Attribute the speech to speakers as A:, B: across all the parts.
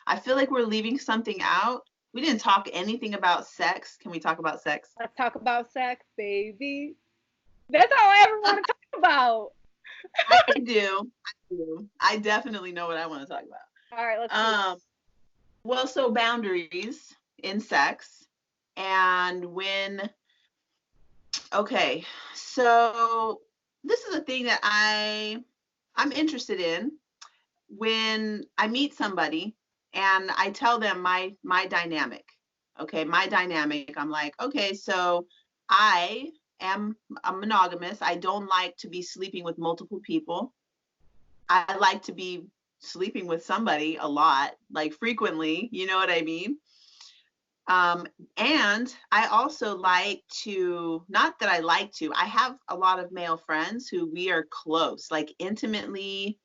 A: I feel like we're leaving something out. We didn't talk anything about sex. Can we talk about sex?
B: Let's talk about sex, baby. That's all I ever want to talk about.
A: I do. I do. I definitely know what I want to talk
B: All right, let's hear it.
A: about. Well, so boundaries in sex. And when, okay, so this is a thing that I'm interested in when I meet somebody and I tell them my dynamic. Okay, my dynamic. I'm like, okay, so I am a monogamous. I don't like to be sleeping with multiple people. I like to be sleeping with somebody a lot, like frequently, you know what I mean? Um, and I also like to, not that I like to, I have a lot of male friends who we are close, like intimately,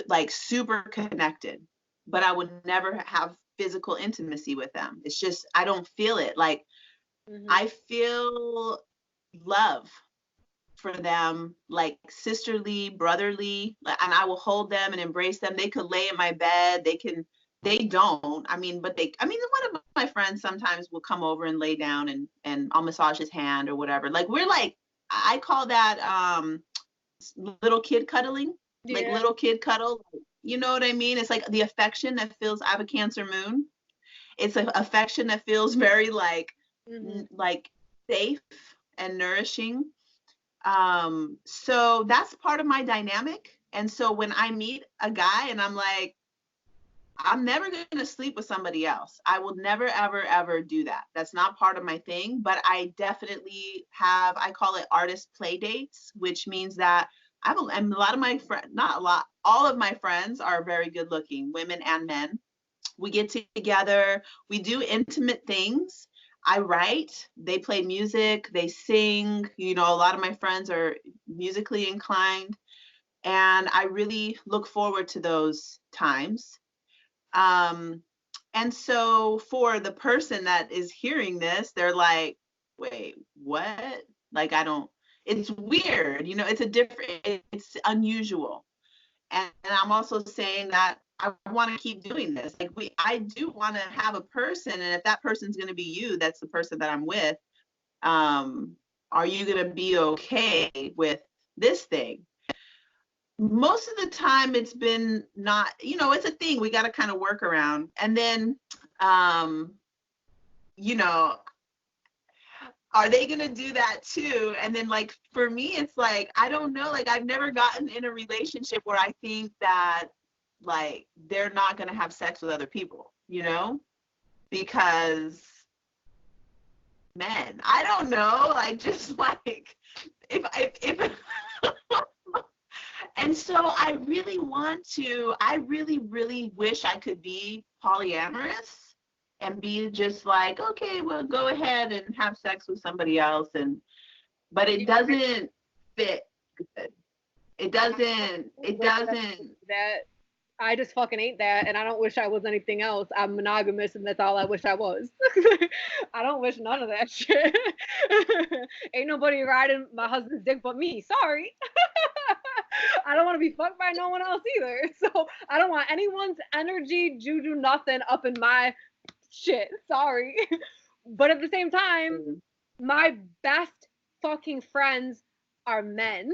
A: like super connected, but I would never have physical intimacy with them. It's just, I don't feel it. Like,
B: Mm-hmm.
A: I feel love for them, like sisterly, brotherly, and I will hold them and embrace them. They could lay in my bed. They don't. I mean, but I mean, one of my friends sometimes will come over and lay down and I'll massage his hand or whatever. Like we're like, I call that little kid cuddling, like
B: Yeah.
A: little kid cuddle. You know what I mean? It's like the affection that feels, I have a Cancer moon. It's an affection that feels very
B: Mm-hmm.
A: like safe and nourishing. So that's part of my dynamic. And so when I meet a guy and I'm like, I'm never going to sleep with somebody else. I will never, ever, ever do that. That's not part of my thing. But I definitely have, I call it artist play dates, which means that I have and a lot of my friends, not a lot, all of my friends are very good looking, women and men. We get together, we do intimate things. I write, they play music, they sing. You know, a lot of my friends are musically inclined, and I really look forward to those times. Um, and so for the person that is hearing this, they're like, wait, what? Like, I don't, it's weird, you know, it's a different, it's unusual. And I'm also saying that I want to keep doing this. Like I do want to have a person, and if that person's going to be you, that's the person that I'm with. Um, are you going to be okay with this thing? Most of the time, it's been not. You know, it's a thing we got to kind of work around, and then, um, you know, are they going to do that too? And then, like for me, it's like I don't know. Like I've never gotten in a relationship where I think that like they're not going to have sex with other people, you know, because men, I don't know, like just like if and so I really really wish I could be polyamorous and be just like, okay, well go ahead and have sex with somebody else, and but it doesn't fit good. It doesn't
B: That I just fucking ain't that, and I don't wish I was anything else. I'm monogamous, and that's all I wish I was. I don't wish none of that shit. Ain't nobody riding my husband's dick but me. Sorry. I don't want to be fucked by no one else either. So I don't want anyone's energy, juju, nothing up in my shit. Sorry. But at the same time, my best fucking friends are men.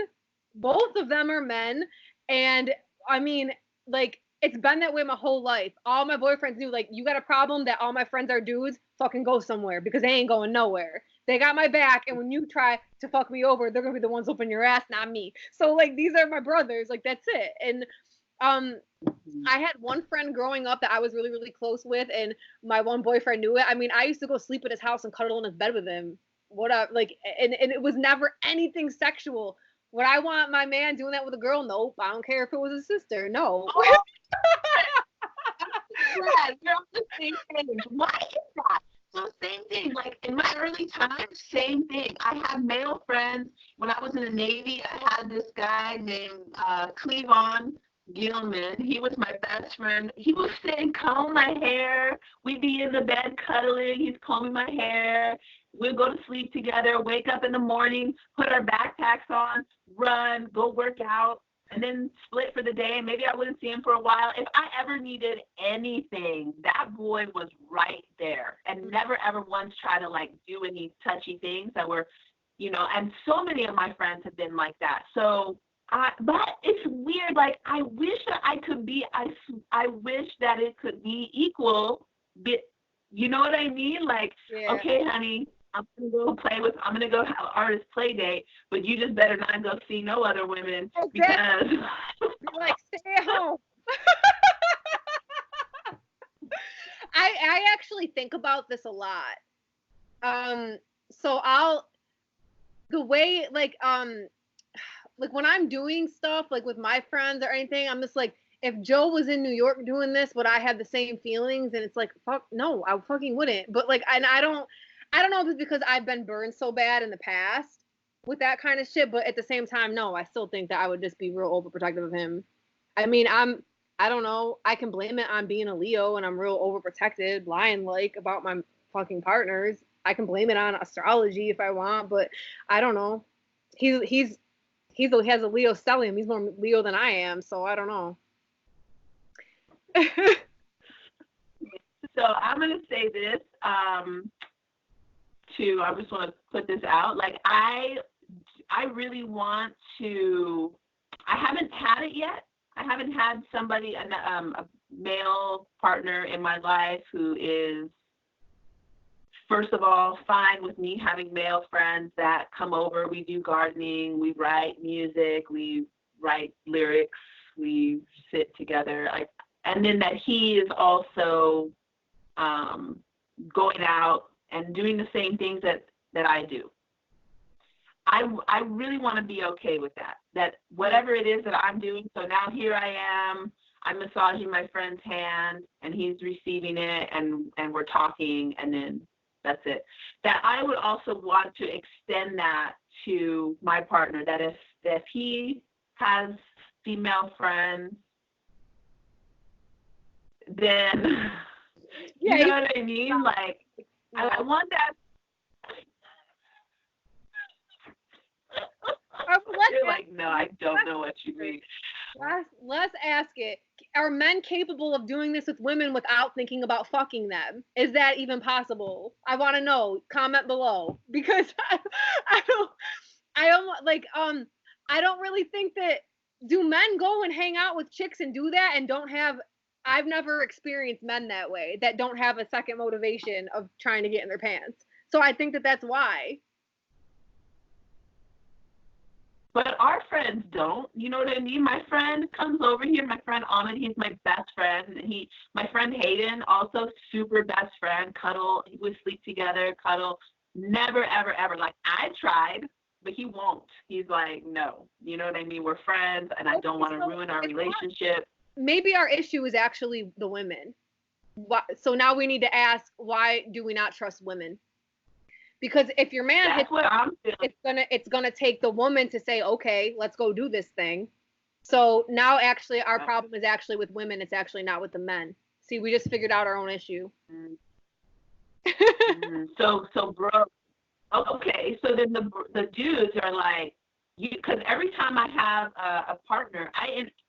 B: Both of them are men. And I mean, like, it's been that way my whole life. All my boyfriends knew, like, you got a problem that all my friends are dudes, fucking go somewhere because they ain't going nowhere. They got my back, and when you try to fuck me over, they're gonna be the ones open your ass, not me. So like these are my brothers, like that's it. And um I had one friend growing up that I was really, really close with, and my one boyfriend knew it. I mean, I used to go sleep at his house and cuddle in his bed with him. What up? Like, and it was never anything sexual. Would I want my man doing that with a girl? Nope. I don't care if it was a sister. No.
A: oh, glad we're on the same page. Why is that? So same thing. Like in my early times, same thing. I had male friends. When I was in the Navy, I had this guy named Cleavon Gilman. He was my best friend. He would sit and comb my hair. We'd be in the bed cuddling. He's combing my hair. We'd go to sleep together, wake up in the morning, put our backpacks on, run, go work out. and then split for the day. Maybe I wouldn't see him for a while. If I ever needed anything, that boy was right there, and never ever once tried to like do any touchy things that were, you know, and so many of my friends have been like that. So but it's weird. Like, I wish that I could be, I wish that it could be equal, but you know what I mean? Like,
B: Yeah.
A: okay, honey, I'm gonna go have an artist play date, but you just better not go see no other women because
B: like, stay at home. I actually think about this a lot. So the way, like when I'm doing stuff like with my friends or anything, I'm just like, if Joe was in New York doing this, would I have the same feelings? And it's like, fuck, no, I fucking wouldn't. But like, and I don't know if it's because I've been burned so bad in the past with that kind of shit. But at the same time, no, I still think that I would just be real overprotective of him. I mean, I don't know. I can blame it on being a Leo and I'm real overprotected, lion-like about my fucking partners. I can blame it on astrology if I want, but I don't know. He has a Leo stellium. He's more Leo than I am, so I don't know.
A: So I'm gonna say this. I just want to put this out. Like, I really want to. I haven't had it yet. I haven't had somebody, a male partner in my life who is, first of all, fine with me having male friends that come over. We do gardening, we write music, we write lyrics, we sit together. Like, and then that he is also going out and doing the same things that I do. I really want to be okay with that. That whatever it is that I'm doing, so now here I am, I'm massaging my friend's hand, and he's receiving it, and we're talking, and then that's it. That I would also want to extend that to my partner, that if he has female friends, then you know what I mean? Like, I want that. You're like, no, I don't know what you mean.
B: Let's ask it. Are men capable of doing this with women without thinking about fucking them? Is that even possible? I want to know. Comment below, because I don't really think that. Do men go and hang out with chicks and do that and don't have? I've never experienced men that way, that don't have a second motivation of trying to get in their pants. So I think that that's why.
A: But our friends don't. You know what I mean? My friend comes over here. My friend Ahmed, he's my best friend. My friend Hayden, also super best friend. Cuddle. We sleep together. Cuddle. Never, ever, ever. Like, I tried, but he won't. He's like, no. You know what I mean? We're friends, and I don't want to ruin our relationship.
B: Maybe our issue is actually the women. So now we need to ask, why do we not trust women? Because if your man hits,
A: what I'm feeling.
B: It's gonna take the woman to say, okay, let's go do this thing. So now actually our problem is actually with women. It's actually not with the men. See, we just figured out our own issue.
A: So bro, okay. So then the dudes are like, because every time I have a partner,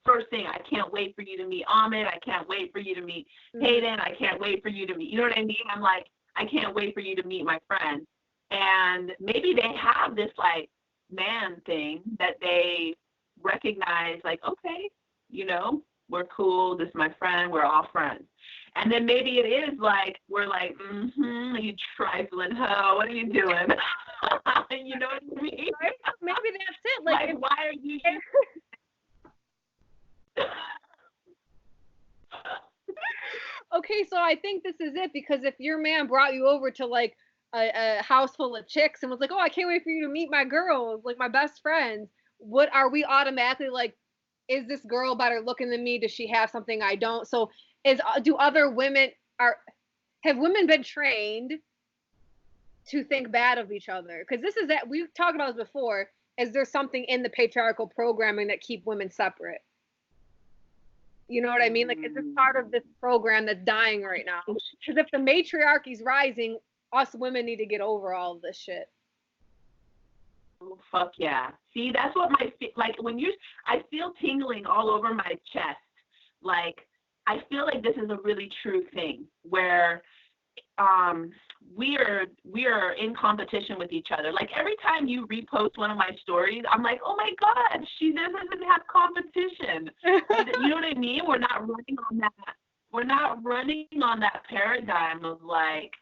A: first thing, I can't wait for you to meet Ahmed. I can't wait for you to meet Hayden. I can't wait for you to meet. You know what I mean? I'm like, I can't wait for you to meet my friend. And maybe they have this like man thing that they recognize, like, okay, you know, we're cool. This is my friend. We're all friends. And then maybe it is like, we're like, you trifling hoe. What are you doing? You know what I mean?
B: Right? Maybe that's it.
A: Like why are you?
B: Okay, so I think this is it, because if your man brought you over to like a house full of chicks and was like, oh, I can't wait for you to meet my girls, like my best friends, what are we automatically like, is this girl better looking than me? Does she have something I don't? So have women been trained to think bad of each other? Because this is that we've talked about this before. Is there something in the patriarchal programming that keep women separate? You know what I mean? Like, is this part of this program that's dying right now? Because if the matriarchy's rising, us women need to get over all of this shit.
A: Oh, fuck yeah. See, that's what like when I feel tingling all over my chest. Like, I feel like this is a really true thing where um we are in competition with each other. Like every time you repost one of my stories, I'm like, oh my god, she doesn't have competition. You know what I mean? We're not running on that paradigm of like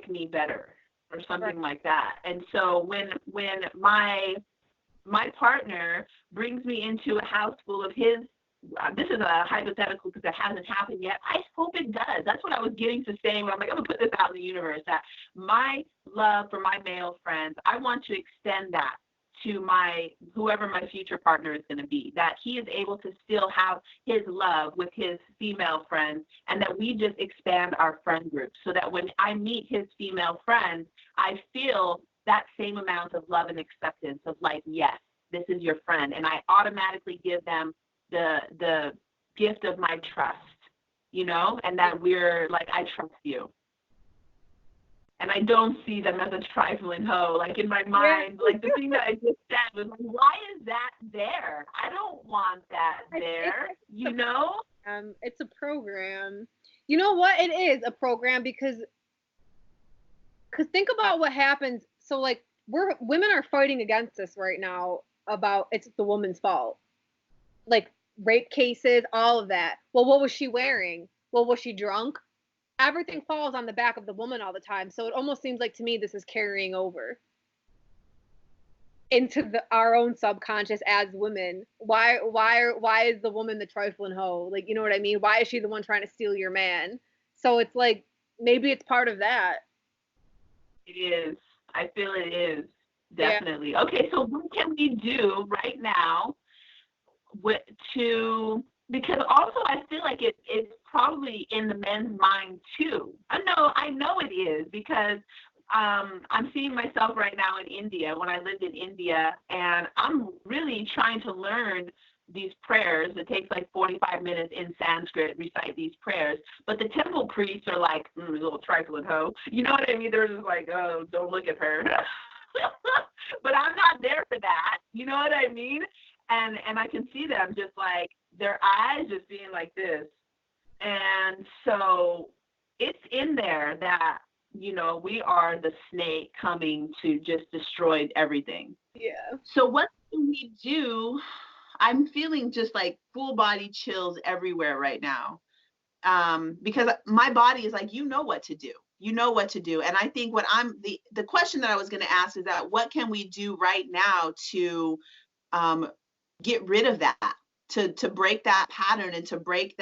A: me better or something like that. And so when my partner brings me into a house full of his, this is a hypothetical because it hasn't happened yet. I hope it does. That's what I was getting to saying when I'm like, I'm gonna put this out in the universe, that my love for my male friends, I want to extend that to whoever my future partner is going to be, that he is able to still have his love with his female friends, and that we just expand our friend group so that when I meet his female friends, I feel that same amount of love and acceptance of like, yes, this is your friend. And I automatically give them the gift of my trust, and that we're like, I trust you. And I don't see them as a trifling hoe. Like in my mind, like the thing that I just said was like, why is that there? I don't want that there,
B: It's a program. You know what? It is a program because think about what happens. So like women are fighting against us right now about it's the woman's fault. Like rape cases, all of that. Well, what was she wearing? Well, was she drunk? Everything falls on the back of the woman all the time. So it almost seems like to me this is carrying over into our own subconscious as women. Why is the woman the trifling hoe? Like, you know what I mean? Why is she the one trying to steal your man? So it's like maybe it's part of that.
A: It is. I feel it is. Definitely. Yeah. Okay, so what can we do right now because also I feel like it's probably in the men's mind too. I know it is because I'm seeing myself right now in India when I lived in India, and I'm really trying to learn these prayers. It takes like 45 minutes in Sanskrit, recite these prayers. But the temple priests are like, little trifling hoe. You know what I mean? They're just like, oh, don't look at her. But I'm not there for that. You know what I mean? And I can see them just like their eyes just being like this. And so it's in there that, we are the snake coming to just destroy everything.
B: Yeah.
A: So what can we do? I'm feeling just like full body chills everywhere right now. Because my body is like, you know what to do. You know what to do. And I think the question that I was going to ask is that what can we do right now to get rid of that, to break that pattern and to break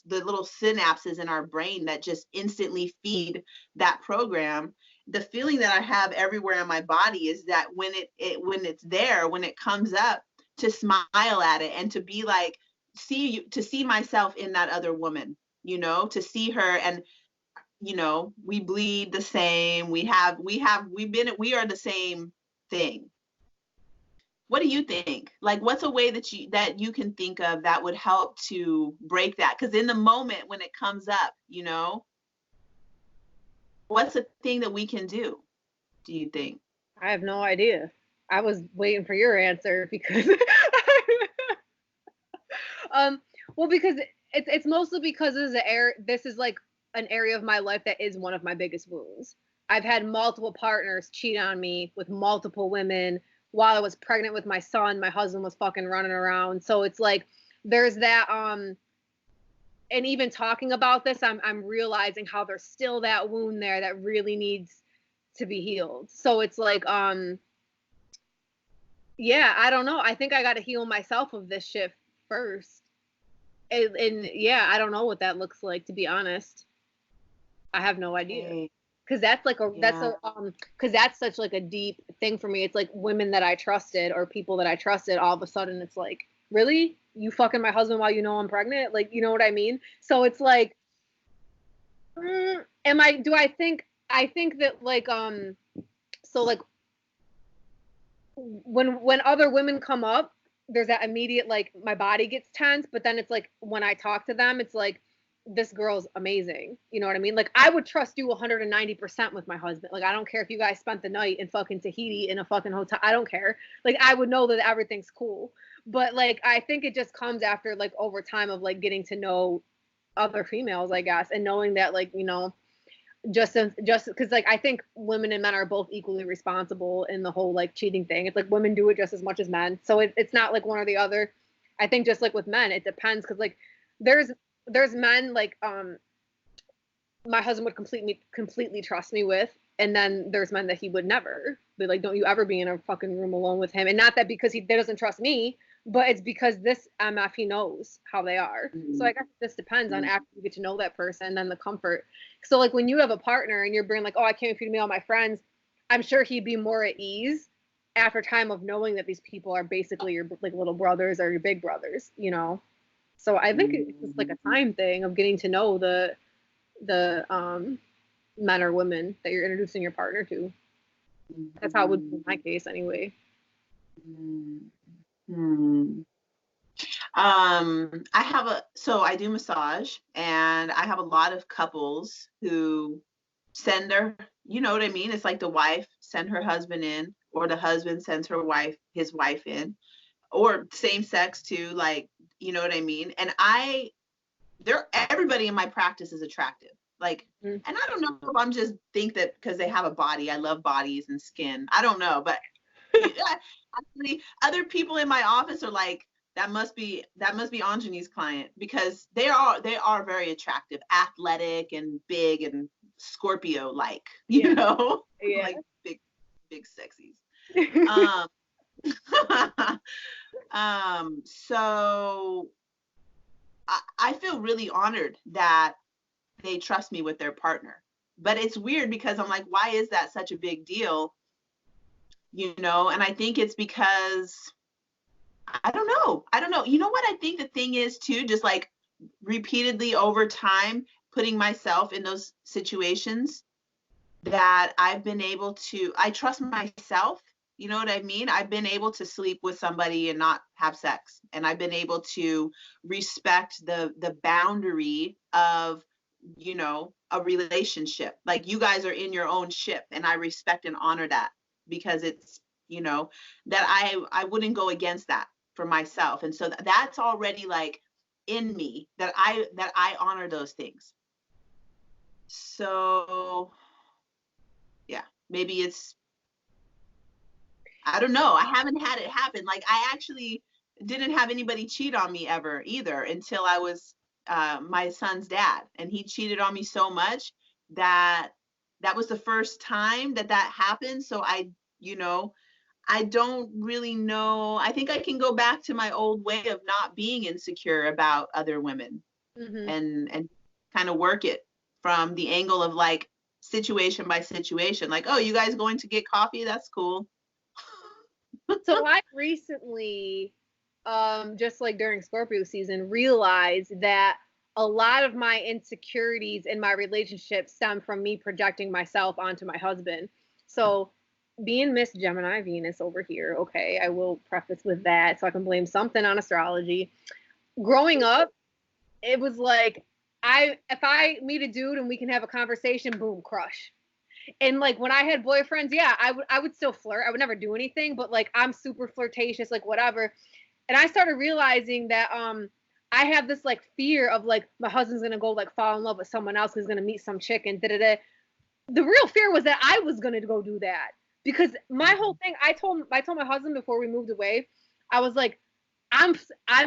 A: the little synapses in our brain that just instantly feed that program. The feeling that I have everywhere in my body is that when it's there, when it comes up, to smile at it and to be like, to see myself in that other woman, to see her, and we bleed the same, we are the same thing. What do you think? Like, what's a way that you can think of that would help to break that? Because in the moment when it comes up, what's the thing that we can do you think?
B: I have no idea. I was waiting for your answer because well, because it's mostly because this is like an area of my life that is one of my biggest wounds. I've had multiple partners cheat on me with multiple women. While I was pregnant with my son, my husband was fucking running around. So it's like there's that and even talking about this, I'm realizing how there's still that wound there that really needs to be healed. So it's like yeah, I don't know. I think I got to heal myself of this shit first. And yeah, I don't know what that looks like, to be honest. I have no idea. Because that's like because that's such like a deep thing for me. It's like women that I trusted or people that I trusted, all of a sudden it's like, really? You fucking my husband while you know I'm pregnant? Like, you know what I mean? So it's like, I think that like, so like when other women come up, there's that immediate, like, my body gets tense, but then it's like when I talk to them, it's like this girl's amazing. You know what I mean? Like, I would trust you 190% with my husband. Like, I don't care if you guys spent the night in fucking Tahiti in a fucking hotel. I don't care. Like, I would know that everything's cool. But like, I think it just comes after like over time of like getting to know other females, I guess, and knowing that like, you know, just because like I think women and men are both equally responsible in the whole like cheating thing. It's like women do it just as much as men, so it's not like one or the other. I think just like with men, it depends because like there's men like my husband would completely trust me with, and then there's men that he would never be like, don't you ever be in a fucking room alone with him. And not that because he doesn't trust me, but it's because this MF, he knows how they are. So I guess this depends on after you get to know that person and then the comfort. So like when you have a partner and you're being like, oh, I can't feed me all my friends, I'm sure he'd be more at ease after time of knowing that these people are basically your like little brothers or your big brothers, you know. So I think it's just like a time thing of getting to know the men or women that you're introducing your partner to. That's how it would be in my case anyway.
A: So I do massage, and I have a lot of couples who send their, you know what I mean? It's like the wife send her husband in, or the husband sends his wife in, or same sex too, like, you know what I mean? And everybody in my practice is attractive. Like, and I don't know if I'm just think that because they have a body, I love bodies and skin. I don't know, but actually, other people in my office are like, that must be Anjani's client, because they are very attractive, athletic and big and Scorpio like, you know, like big sexies. So I feel really honored that they trust me with their partner. But it's weird because I'm like, why is that such a big deal? You know, and I think it's because I don't know. You know what I think the thing is too, just like repeatedly over time, putting myself in those situations, that I've been able to, I trust myself. You know what I mean? I've been able to sleep with somebody and not have sex. And I've been able to respect the boundary of, you know, a relationship. Like, you guys are in your own ship, and I respect and honor that, because it's, you know, that I wouldn't go against that for myself. And so that's already like in me, that I honor those things. So yeah, maybe it's, I don't know. I haven't had it happen. Like, I actually didn't have anybody cheat on me ever either until I was my son's dad. And he cheated on me so much that was the first time that happened. So you know, I don't really know. I think I can go back to my old way of not being insecure about other women, and kind of work it from the angle of like situation by situation. Like, oh, you guys going to get coffee? That's cool.
B: So I recently, just like during Scorpio season, realized that a lot of my insecurities in my relationship stem from me projecting myself onto my husband. So being Miss Gemini Venus over here, okay, I will preface with that so I can blame something on astrology. Growing up, it was like, if I meet a dude and we can have a conversation, boom, crush. And like when I had boyfriends, yeah, I would still flirt. I would never do anything, but like I'm super flirtatious, like whatever. And I started realizing that I have this like fear of like my husband's gonna go like fall in love with someone else who's gonna meet some chick and da-da-da. The real fear was that I was gonna go do that. Because my whole thing, I told my husband before we moved away, I was like, I'm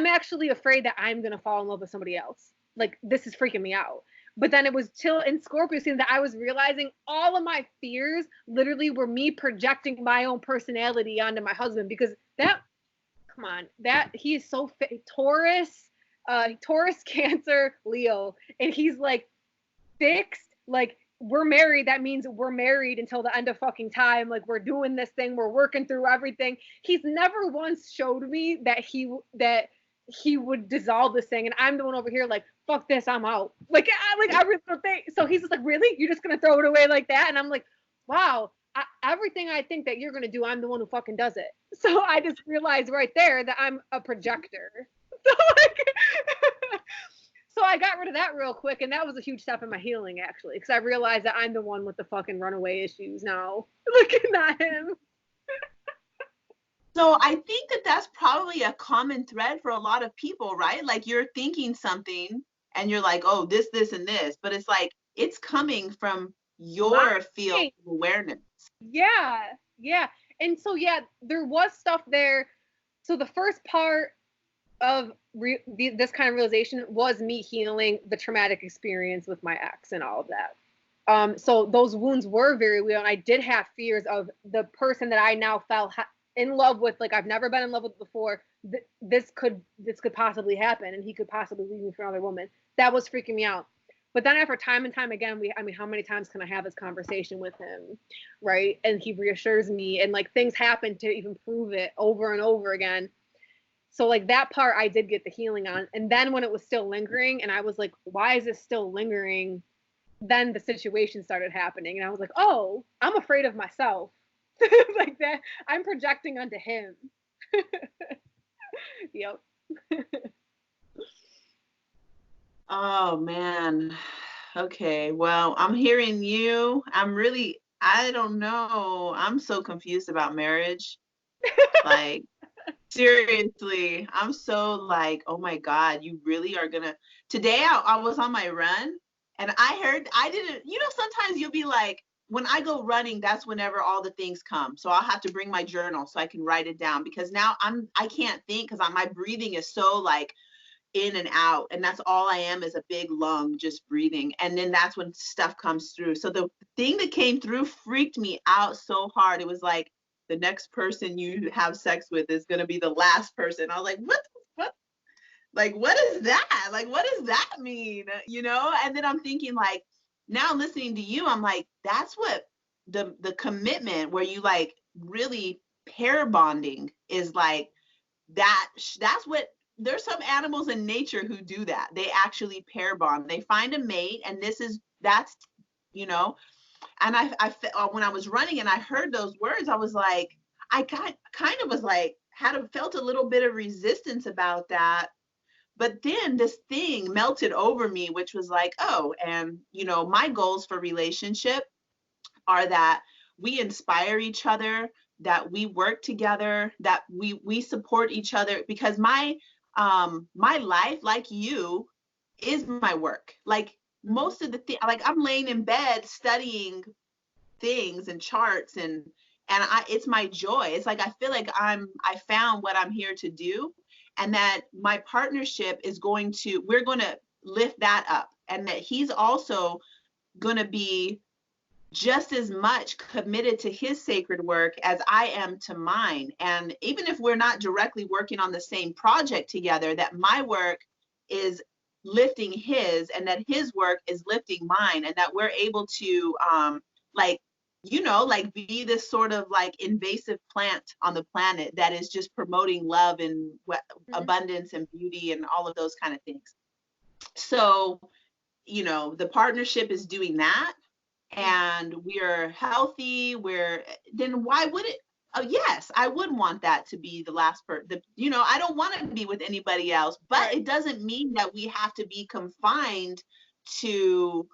B: actually afraid that I'm gonna fall in love with somebody else. Like, this is freaking me out. But then it was till in Scorpio season that I was realizing all of my fears literally were me projecting my own personality onto my husband, because come on, that he is so Taurus, Cancer, Leo, and he's like fixed. Like, we're married. That means we're married until the end of fucking time. Like, we're doing this thing. We're working through everything. He's never once showed me that he would dissolve this thing, and I'm the one over here like, fuck this, I'm out. Like I really don't think so. He's just like, really? You're just gonna throw it away like that? And I'm like, wow, everything I think that you're gonna do, I'm the one who fucking does it. So I just realized right there that I'm a projector. So like, So I got rid of that real quick, and that was a huge step in my healing, actually, because I realized that I'm the one with the fucking runaway issues now. Looking at him.
A: So I think that that's probably a common thread for a lot of people, right? Like you're thinking something and you're like, oh, this, and this, but it's like it's coming from your field of awareness.
B: Yeah, yeah. And so, yeah, there was stuff there. So the first part of this kind of realization was me healing the traumatic experience with my ex and all of that. So those wounds were very real, and I did have fears of the person that I now fell in love with. Like I've never been in love with before. This could possibly happen, and he could possibly leave me for another woman. That was freaking me out. But then after time and time again, I mean, how many times can I have this conversation with him, right? And he reassures me, and like things happen to even prove it over and over again. So like that part I did get the healing on. And then when it was still lingering and I was like, why is this still lingering? Then the situation started happening. And I was like, oh, I'm afraid of myself. Like that. I'm projecting onto him. Yep.
A: Oh man. Okay. Well, I'm hearing you. I don't know. I'm so confused about marriage. Like seriously, I'm so like, oh my God, you really are gonna. Today I was on my run and I didn't, sometimes you'll be like, when I go running, that's whenever all the things come. So I'll have to bring my journal so I can write it down because now I can't think because my breathing is so like in and out. And that's all I am is a big lung just breathing. And then that's when stuff comes through. So the thing that came through freaked me out so hard. It was like, the next person you have sex with is going to be the last person. I was like, what? Like, what is that? Like, what does that mean? And then I'm thinking like, now listening to you, I'm like, that's what the commitment where you like really pair bonding is like that's what there's some animals in nature who do that. They actually pair bond. They find a mate and that's, and I when I was running and I heard those words, I was like, I kind of was like, felt a little bit of resistance about that. But then this thing melted over me, which was like, oh, and my goals for relationship are that we inspire each other, that we work together, that we support each other, because my life, like you, is my work. Like most of the like I'm laying in bed studying things and charts and it's my joy. It's like I feel like I found what I'm here to do, and that my partnership we're going to lift that up, and that he's also going to be just as much committed to his sacred work as I am to mine. And even if we're not directly working on the same project together, that my work is lifting his and that his work is lifting mine, and that we're able to like be this sort of like invasive plant on the planet that is just promoting love and abundance and beauty and all of those kind of things. So the partnership is doing that, and we're healthy. Then why would it? Oh yes, I would want that to be the last person. I don't want to be with anybody else, but
B: Right.
A: It doesn't mean that we have to be confined to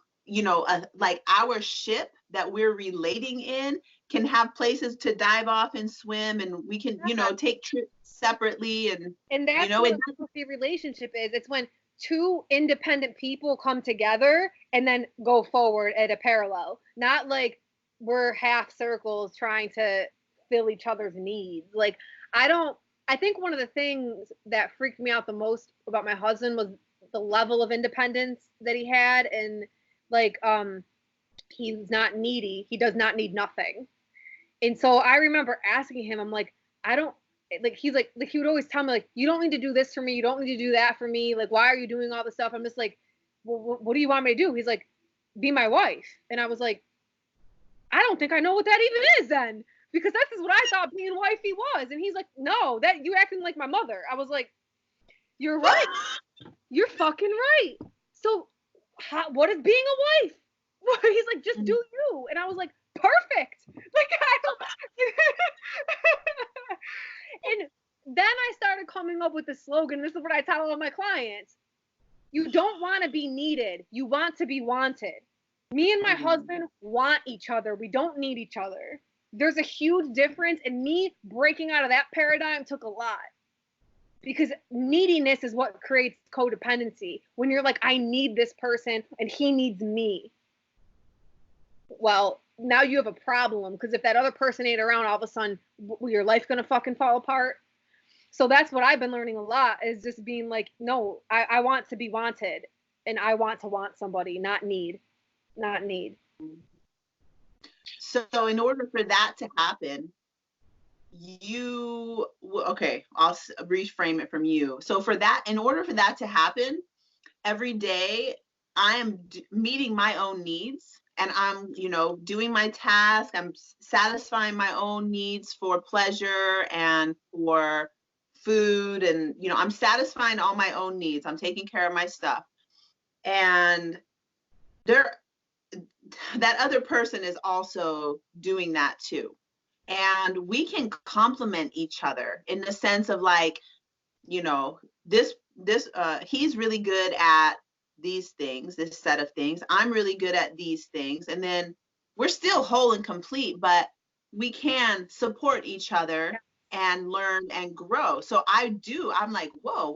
A: like our ship that we're relating in can have places to dive off and swim, and we can take trips separately,
B: and that's what a healthy relationship is. It's when two independent people come together and then go forward at a parallel, not like we're half circles trying to fill each other's needs. Like I think one of the things that freaked me out the most about my husband was the level of independence that he had, and like he's not needy. He does not need nothing. And so I remember asking him, I'm like, I don't like he's like he would always tell me like, you don't need to do this for me, you don't need to do that for me, like why are you doing all this stuff? I'm just like, well, what do you want me to do? He's like, be my wife. And I was like, I don't think I know what that even is then, because that's what I thought being wifey was. And he's like, no, that you acting like my mother. I was like, you're right. You're fucking right. So what is being a wife? He's like, just do you. And I was like, perfect. Like I don't and then I started coming up with the slogan. This is what I tell all my clients. You don't want to be needed. You want to be wanted. Me and my husband want each other. We don't need each other. There's a huge difference, and me breaking out of that paradigm took a lot. Because neediness is what creates codependency. When you're like, I need this person and he needs me. Well, now you have a problem, because if that other person ain't around, all of a sudden, your life gonna fucking fall apart. So that's what I've been learning a lot, is just being like, no, I want to be wanted, and I want to want somebody, not need.
A: So in order for that to happen, okay, I'll reframe it from you. So in order for that to happen, every day I am meeting my own needs, and I'm, doing my task. I'm satisfying my own needs for pleasure and for food, and, I'm satisfying all my own needs. I'm taking care of my stuff. And that other person is also doing that too. And we can complement each other in the sense of like, this he's really good at these things, this set of things. I'm really good at these things. And then we're still whole and complete, but we can support each other and learn and grow. So I'm like, whoa,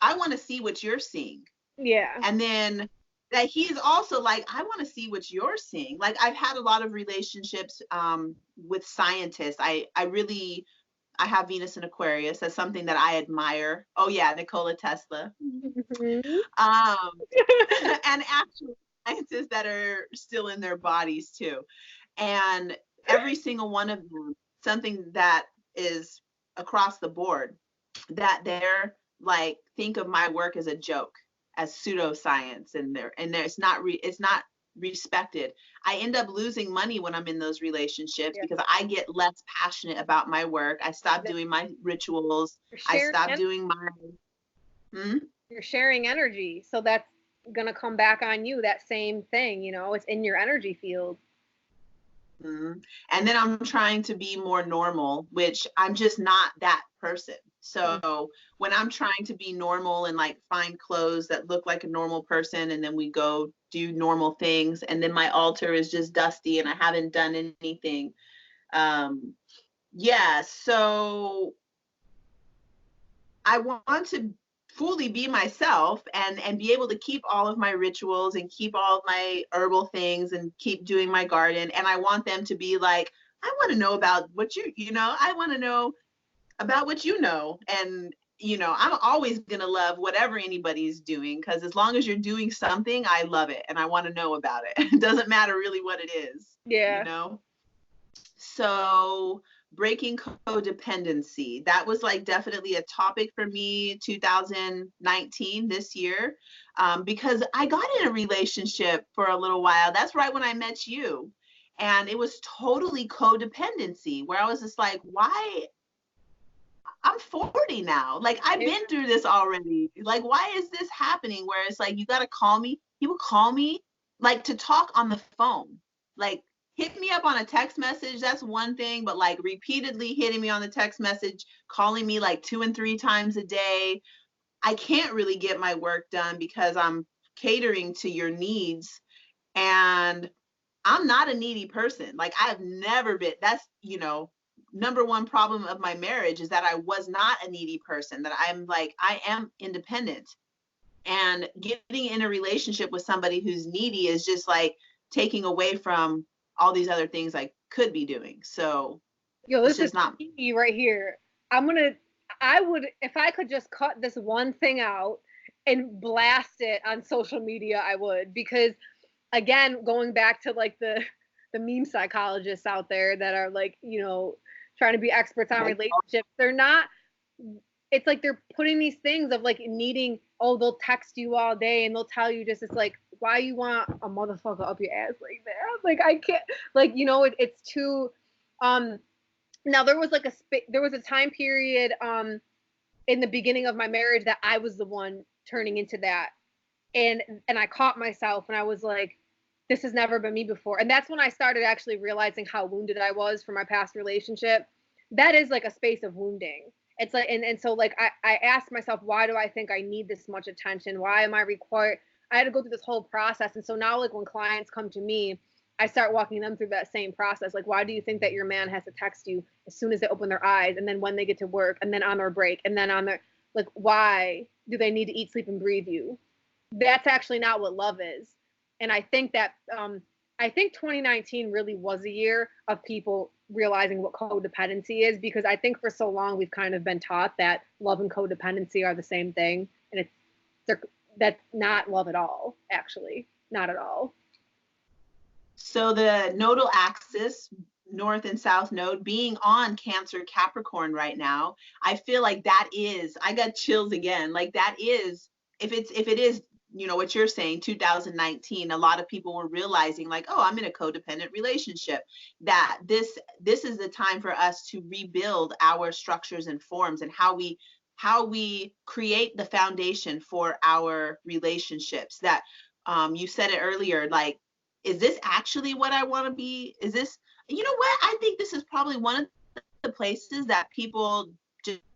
A: I want to see what you're seeing.
B: Yeah.
A: And then that he's also like, I want to see what you're seeing. Like, I've had a lot of relationships with scientists. I have Venus in Aquarius. That's something that I admire. Oh yeah, Nikola Tesla. And actual scientists that are still in their bodies too. And every single one of them, something that is across the board, that they're like, think of my work as a joke, as pseudoscience, and it's not respected. I end up losing money when I'm in those relationships because I get less passionate about my work. I stop doing my rituals. I stop doing my
B: You're sharing energy, so that's gonna come back on you. That same thing, it's in your energy field.
A: And then I'm trying to be more normal, which I'm just not that person. So when I'm trying to be normal and like find clothes that look like a normal person, and then we go do normal things, and then my altar is just dusty and I haven't done anything. So I want to fully be myself and be able to keep all of my rituals and keep all of my herbal things and keep doing my garden. And I want them to be like, I want to know about what I want to know about what you know. And, I'm always going to love whatever anybody's doing, because as long as you're doing something, I love it and I want to know about it. It doesn't matter really what it is.
B: Yeah.
A: So breaking codependency, that was like definitely a topic for me 2019, this year, because I got in a relationship for a little while. That's right when I met you. And it was totally codependency, where I was just like, why? I'm 40 now. Like, I've been through this already. Like, why is this happening? Where it's like, you got to call me. He would call me like to talk on the phone. Like, hit me up on a text message, that's one thing, but like repeatedly hitting me on the text message, calling me like 2 and 3 times a day. I can't really get my work done because I'm catering to your needs. And I'm not a needy person. Like, I've never been. That's, number one problem of my marriage is that I was not a needy person, that I'm like, I am independent. And getting in a relationship with somebody who's needy is just like taking away from all these other things I could be doing. So
B: this is not me right here. I would, if I could just cut this one thing out and blast it on social media, I would, because again, going back to like the meme psychologists out there that are like, trying to be experts on relationships, it's like they're putting these things of like needing, they'll text you all day and they'll tell you just, it's like, why you want a motherfucker up your ass like that? Like, I can't, like, it's too, now there was like there was a time period in the beginning of my marriage that I was the one turning into that. And I caught myself and I was like, this has never been me before. And that's when I started actually realizing how wounded I was from my past relationship. That is like a space of wounding. It's like, and so like I asked myself, why do I think I need this much attention? Why am I required? I had to go through this whole process. And so now, like, when clients come to me, I start walking them through that same process. Like, why do you think that your man has to text you as soon as they open their eyes, and then when they get to work, and then on their break, and then on their, like, why do they need to eat, sleep, and breathe you? That's actually not what love is. And I think that, I think 2019 really was a year of people realizing what codependency is, because I think for so long we've kind of been taught that love and codependency are the same thing, and that's not love at all, actually, not at all.
A: So the nodal axis, north and south node, being on Cancer Capricorn right now, I feel like that is, I got chills again. Like that is, if it is, you know, what you're saying, 2019, a lot of people were realizing like, oh, I'm in a codependent relationship, that this is the time for us to rebuild our structures and forms, and how we create the foundation for our relationships. That you said it earlier, like, is this actually what I want to be? Is this, you know what? I think this is probably one of the places that people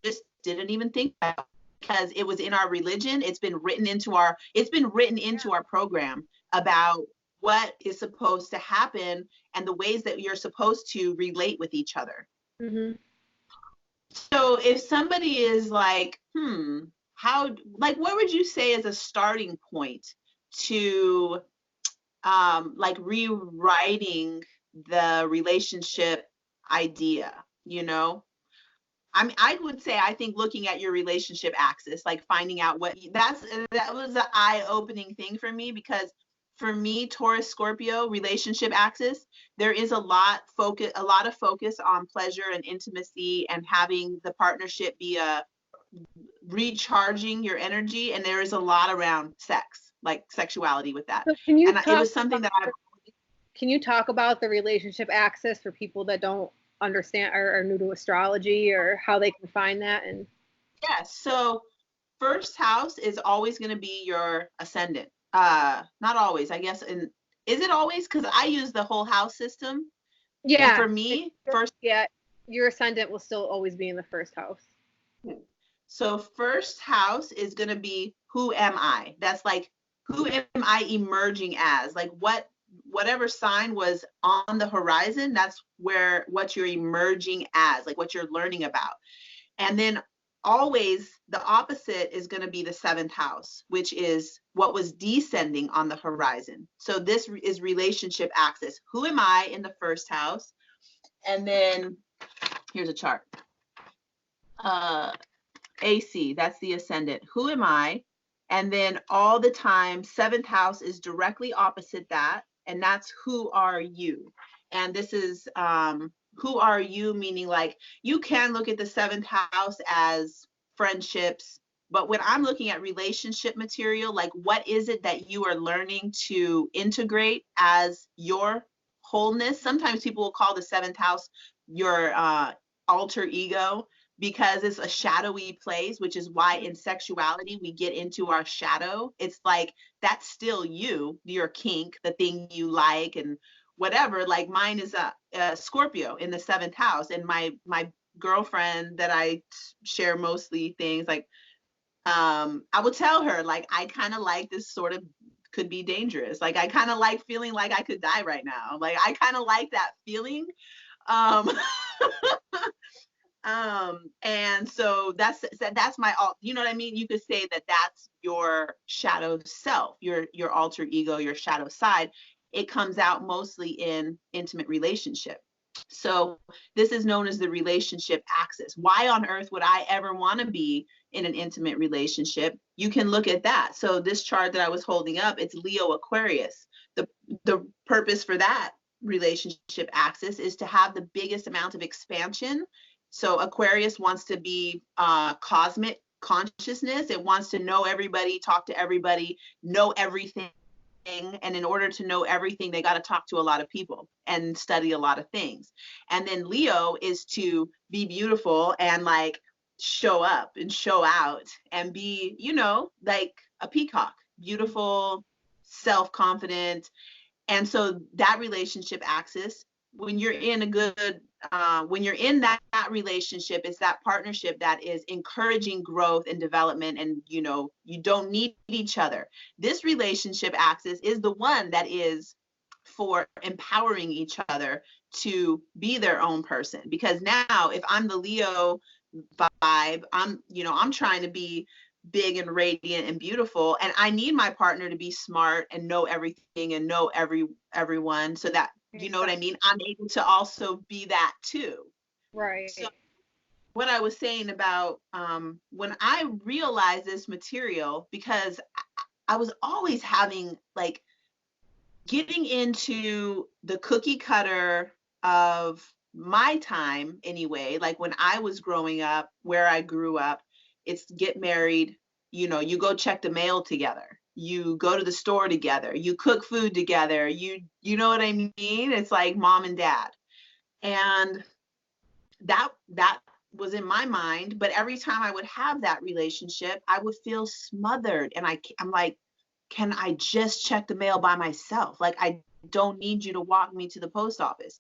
A: just didn't even think about, because it was in our religion. It's been written into our program about what is supposed to happen and the ways that you're supposed to relate with each other.
B: Mm-hmm.
A: So if somebody is like, how, like, what would you say is a starting point to like rewriting the relationship idea, you know? I mean, I would say, I think looking at your relationship axis, like finding out what that was an eye-opening thing for me, because for me, Taurus Scorpio relationship axis, there is a lot of focus on pleasure and intimacy and having the partnership be a recharging your energy, and there is a lot around sex, like sexuality with that.
B: So it
A: was something that
B: can you talk about the relationship axis for people that don't understand or are new to astrology, or how they can find that? And
A: yes, so first house is always going to be your ascendant. Not always, I guess. And is it always? Because I use the whole house system.
B: yeah,
A: and for me,
B: your ascendant will still always be in the first house.
A: So first house is going to be, who am I? That's like, who am I emerging as? Like whatever sign was on the horizon, that's what you're emerging as, like what you're learning about. And then always the opposite is going to be the seventh house, which is what was descending on the horizon. So this is relationship axis. Who am I in the first house? And then here's a chart. AC, that's the ascendant. Who am I? And then all the time, seventh house is directly opposite that, and that's who are you? And this is who are you, meaning like you can look at the seventh house as friendships, but when I'm looking at relationship material, like what is it that you are learning to integrate as your wholeness? Sometimes people will call the seventh house your alter ego, because it's a shadowy place, which is why in sexuality we get into our shadow. It's like that's still you, your kink, the thing you like and whatever. Like mine is a Scorpio in the seventh house, and my girlfriend that I share mostly things like, I will tell her like I kind of like this sort of could be dangerous. Like I kind of like feeling like I could die right now. Like I kind of like that feeling. And so that's my, you know what I mean? You could say that that's your shadow self, your alter ego, your shadow side. It comes out mostly in intimate relationship. So this is known as the relationship axis. Why on earth would I ever want to be in an intimate relationship? You can look at that. So this chart that I was holding up, it's Leo Aquarius. The purpose for that relationship axis is to have the biggest amount of expansion. So Aquarius wants to be cosmic consciousness. It wants to know everybody, talk to everybody, know everything. And in order to know everything, they got to talk to a lot of people and study a lot of things. And then Leo is to be beautiful and like show up and show out and be, you know, like a peacock, beautiful, self-confident. And so that relationship axis when you're in a good when you're in that relationship, it's that partnership that is encouraging growth and development, and you know, you don't need each other. This relationship axis is the one that is for empowering each other to be their own person, because now if I'm the Leo vibe, I'm, you know, I'm trying to be big and radiant and beautiful, and I need my partner to be smart and know everything and know everyone, so that, you know what I mean, I'm able to also be that too.
B: Right.
A: So what I was saying about when I realized this material, because I was always having like getting into the cookie cutter of my time anyway, like when I was growing up, where I grew up, it's get married, you know, you go check the mail together, you go to the store together, you cook food together, you know what I mean? It's like mom and dad. And that was in my mind, but every time I would have that relationship, I would feel smothered, and I'm like, can I just check the mail by myself? Like, I don't need you to walk me to the post office.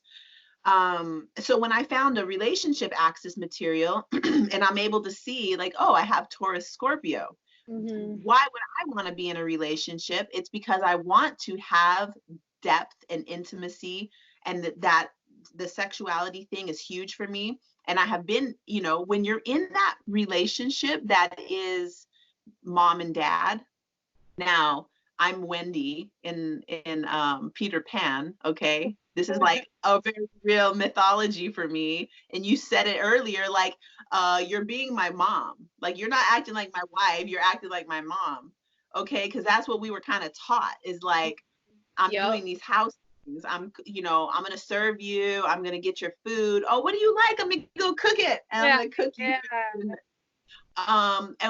A: So when I found a relationship axis material and I'm able to see like, oh, I have Taurus Scorpio.
B: Mm-hmm.
A: Why would I want to be in a relationship? It's because I want to have depth and intimacy, and that the sexuality thing is huge for me. And I have been, you know, when you're in that relationship that is mom and dad. Now, I'm Wendy in Peter Pan, okay? This is like a very real mythology for me. And you said it earlier, like, you're being my mom. Like, you're not acting like my wife, you're acting like my mom, okay? Because that's what we were kind of taught, is like, I'm doing these house things. I'm, you know, I'm gonna serve you. I'm gonna get your food. Oh, what do you like? I'm gonna go cook it, and I'm gonna cook you.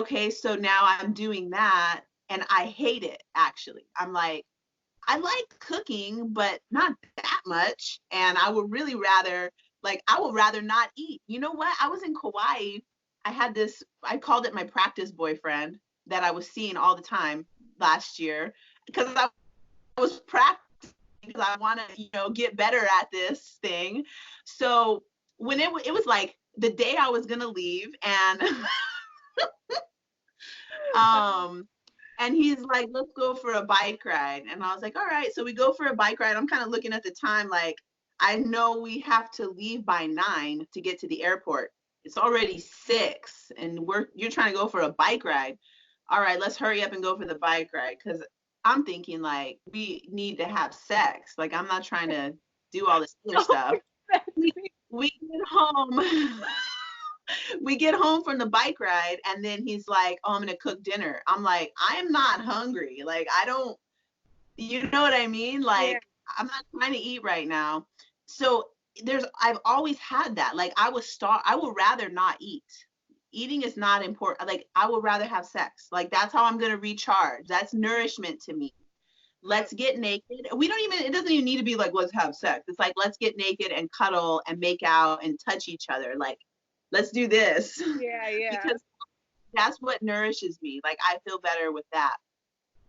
A: Okay, so now I'm doing that, and I hate it actually. I'm like, I like cooking, but not that much. And I would really rather, like, I would rather not eat. You know what? I was in Kauai. I had this, I called it my practice boyfriend that I was seeing all the time last year, because I was practicing, because I want to, you know, get better at this thing. So when it was like the day I was gonna leave, and and he's like, let's go for a bike ride. And I was like, all right. So we go for a bike ride. I'm kind of looking at the time, like, I know we have to leave by 9 to get to the airport. It's already 6, and you're trying to go for a bike ride. All right, let's hurry up and go for the bike ride. Cause I'm thinking like we need to have sex. Like, I'm not trying to do all this other stuff. We get home. We get home from the bike ride, and then he's like, oh, I'm gonna cook dinner. I'm like, I'm not hungry. Like, I don't, you know what I mean? Like, I'm not trying to eat right now. So I've always had that. Like, I would rather not eat. Eating is not important. Like, I would rather have sex. Like, that's how I'm gonna recharge. That's nourishment to me. Let's get naked. It doesn't even need to be like, let's have sex. It's like, let's get naked and cuddle and make out and touch each other. Like, let's do this.
B: Yeah.
A: Because that's what nourishes me. Like, I feel better with that.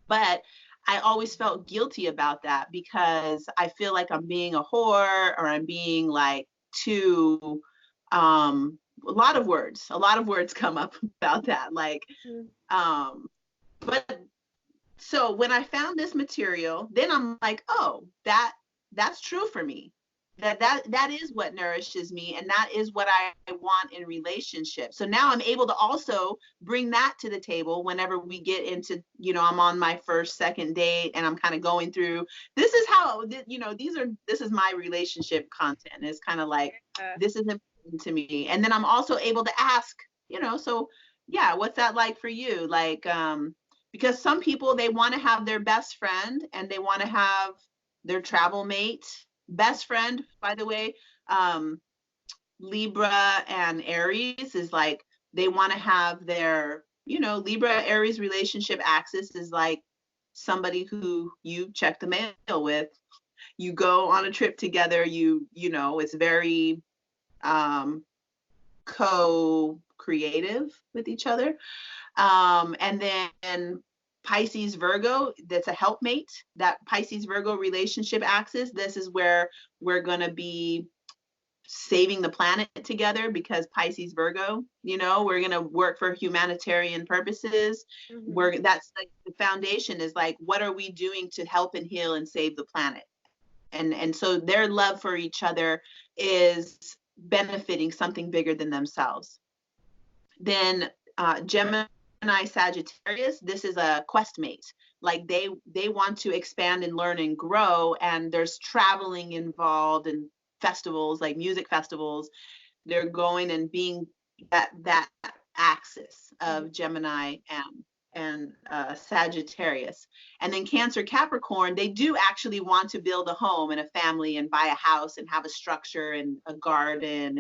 A: But I always felt guilty about that, because I feel like I'm being a whore, or I'm being like too, a lot of words come up about that. Like, but so when I found this material, then I'm like, oh, that's true for me. That is what nourishes me, and that is what I want in relationships. So now I'm able to also bring that to the table whenever we get into, you know, I'm on my first, second date, and I'm kind of going through, this is how, you know, this is my relationship content. It's kind of like, this is important to me. And then I'm also able to ask, you know, so yeah, what's that like for you? Like, because some people, they want to have their best friend, and they want to have their travel mate. Best friend, by the way, Libra and Aries is like, they want to have their, you know, Libra Aries relationship axis is like somebody who you check the mail with. You go on a trip together, you know, it's very co-creative with each other. And then Pisces Virgo, that's a helpmate. That Pisces Virgo relationship axis, this is where we're going to be saving the planet together, because Pisces Virgo, you know, we're going to work for humanitarian purposes. That's like the foundation, is like, what are we doing to help and heal and save the planet? And so their love for each other is benefiting something bigger than themselves. Then Gemini Sagittarius, this is a quest mate. Like they want to expand and learn and grow, and there's traveling involved and festivals, like music festivals. They're going and being that axis of Gemini and Sagittarius. And then Cancer Capricorn, they do actually want to build a home and a family and buy a house and have a structure and a garden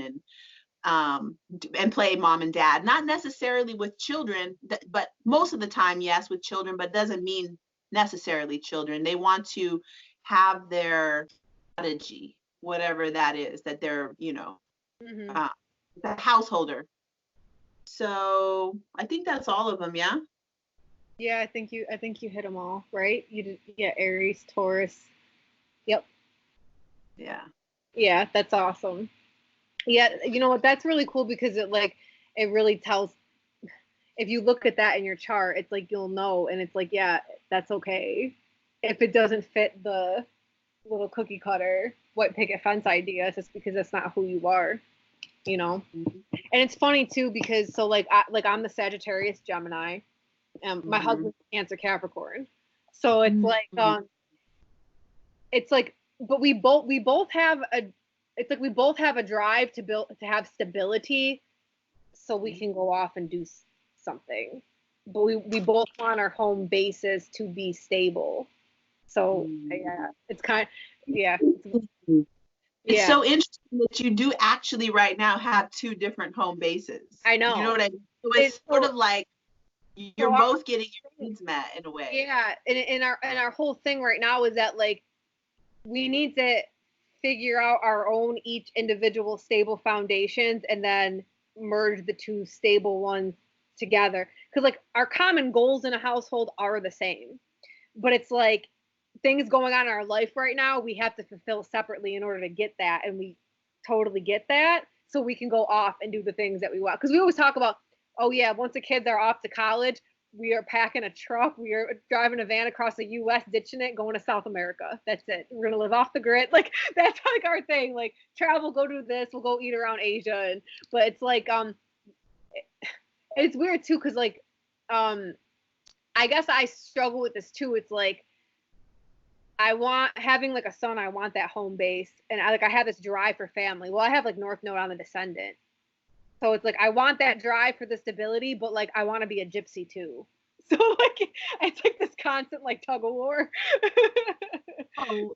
A: and play mom and dad, not necessarily with children, but most of the time, yes, with children, but doesn't mean necessarily children. They want to have their strategy, whatever that is, that they're, you know, the householder. So I think that's all of them. Yeah.
B: Yeah, I think you hit them all, right? You did, yeah, Aries, Taurus. Yep.
A: Yeah.
B: Yeah, that's awesome. Yeah, you know what? That's really cool, because it really tells. If you look at that in your chart, it's like you'll know, and it's like, yeah, that's okay. If it doesn't fit the little cookie cutter white picket fence idea, just because that's not who you are, you know. And it's funny too, because so I'm the Sagittarius Gemini, my husband's Cancer Capricorn, so it's but we both have a. It's like we both have a drive to have stability, so we can go off and do something. But we both want our home bases to be stable. So yeah, it's kind of
A: It's so interesting that you do actually right now have two different home bases.
B: I know.
A: You know what I mean? So it's sort of like you're both getting your needs met in a way.
B: Yeah, and our whole thing right now is that, like, we need to figure out our own each individual stable foundations, and then merge the two stable ones together, because like our common goals in a household are the same, but it's like things going on in our life right now we have to fulfill separately in order to get that, and we totally get that, so we can go off and do the things that we want. Because we always talk about, oh yeah, once the kids are off to college, we are packing a truck, we are driving a van across the US, ditching it, going to South America. That's it. We're gonna live off the grid. Like, that's like our thing. Like, travel, go do this, we'll go eat around Asia. But it's like it's weird too, because like I guess I struggle with this too. It's like, having like a son, I want that home base, and I have this drive for family. Well, I have like North Node on the Descendant. So it's like, I want that drive for the stability, but like I want to be a gypsy too. So like it's like this constant like tug of war.
A: Oh,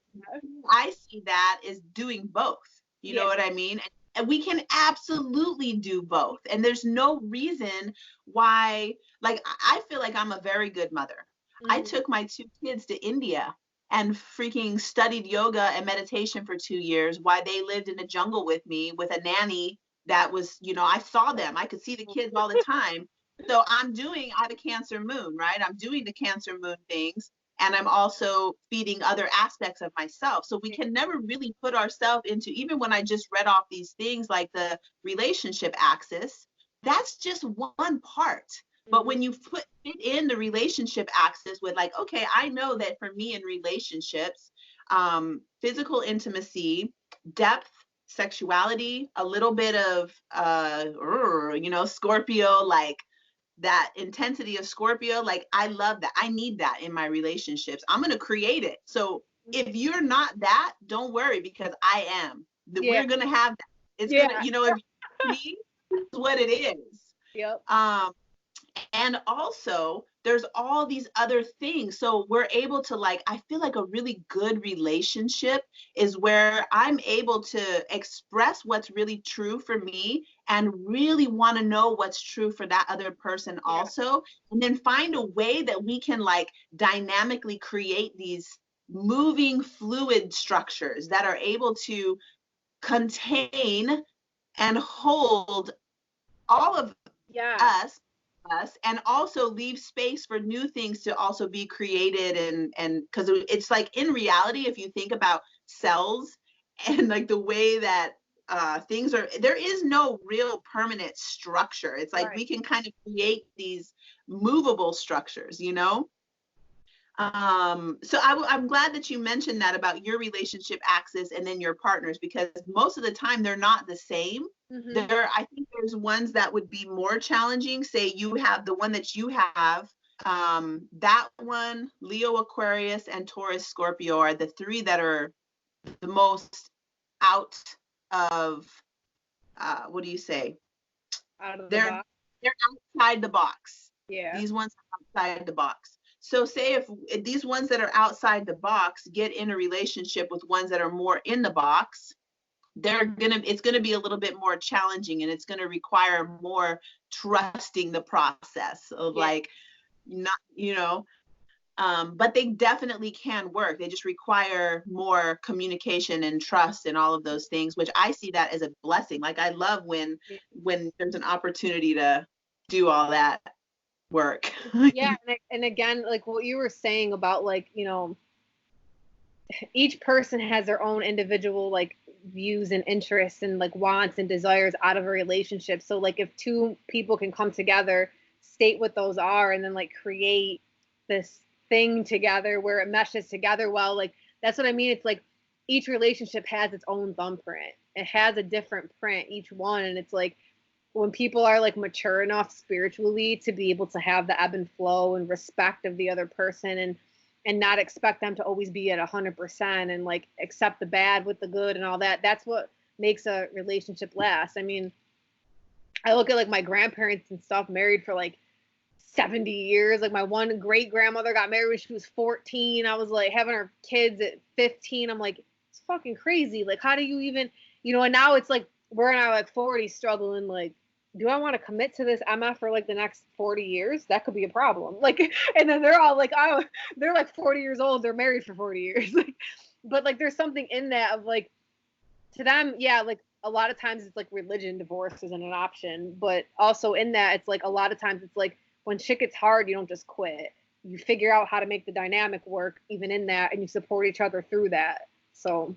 A: I see that as doing both. You know what I mean? And we can absolutely do both. And there's no reason why, like, I feel like I'm a very good mother. I took my two kids to India and freaking studied yoga and meditation for 2 years while they lived in the jungle with me with a nanny that was, you know, I saw them. I could see the kids all the time. So I have a Cancer moon, right? I'm doing the Cancer moon things. And I'm also feeding other aspects of myself. So we can never really put ourselves into, even when I just read off these things like the relationship axis, that's just one part. But when you fit in the relationship axis with like, okay, I know that for me in relationships, physical intimacy, depth, sexuality, a little bit of, Scorpio, like that intensity of Scorpio, like I love that. I need that in my relationships. I'm going to create it. So if you're not that, don't worry, because I am. We're going to have that. It's going to, if me, that's what it is.
B: Yep.
A: And also there's all these other things. So we're able to, like, I feel like a really good relationship is where I'm able to express what's really true for me and really want to know what's true for that other person also. And then find a way that we can like dynamically create these moving fluid structures that are able to contain and hold all of us us, and also leave space for new things to also be created. And because it's like, in reality, if you think about cells and like the way that things are, there is no real permanent structure. It's like we can kind of create these movable structures, you know. So I'm glad that you mentioned that about your relationship axis and then your partners, because most of the time they're not the same. I think there's ones that would be more challenging. Say you have the one that you have, that one, Leo, Aquarius, and Taurus, Scorpio are the three that are the most out of, what do you say?
B: Out of the box.
A: They're outside the box.
B: Yeah.
A: These ones are outside the box. So say if these ones that are outside the box get in a relationship with ones that are more in the box, it's gonna be a little bit more challenging, and it's gonna require more trusting the process of like, not, you know, but they definitely can work. They just require more communication and trust and all of those things, which I see that as a blessing. Like I love when there's an opportunity to do all that work.
B: Yeah, and again, like what you were saying about, like, you know, each person has their own individual like views and interests and like wants and desires out of a relationship. So like if two people can come together, state what those are, and then like create this thing together where it meshes together well, like that's what I mean. It's like each relationship has its own thumbprint. It has a different print, each one, and it's like when people are like mature enough spiritually to be able to have the ebb and flow and respect of the other person, and not expect them to always be at 100% and like accept the bad with the good and all that. That's what makes a relationship last. I mean, I look at like my grandparents and stuff, married for like 70 years. Like my one great grandmother got married when she was 14. I was like having her kids at 15. I'm like, it's fucking crazy. Like, how do you even, you know, and now it's like we're now like 40 struggling, like, do I want to commit to this MF for like the next 40 years? That could be a problem. Like, and then they're all like, oh, they're like 40 years old. They're married for 40 years. But like, there's something in that of like, to them, yeah, like a lot of times it's like religion, divorce isn't an option. But also in that, it's like a lot of times it's like when shit gets hard, you don't just quit. You figure out how to make the dynamic work even in that, and you support each other through that. So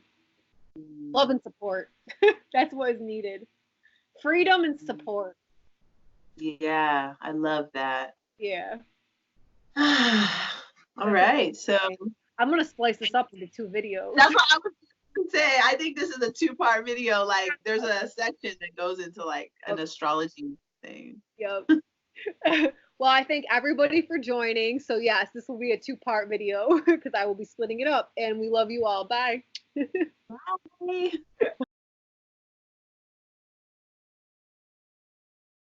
B: love and support. That's what is needed. Freedom and support.
A: Yeah, I love that.
B: Yeah.
A: All right, so
B: I'm gonna splice this up into 2 videos.
A: That's what I was gonna say. I think this is a 2-part video. Like, there's a section that goes into like an astrology thing.
B: Yep. Well, I thank everybody for joining. So yes, this will be a 2-part video because I will be splitting it up. And we love you all. Bye.
A: Bye.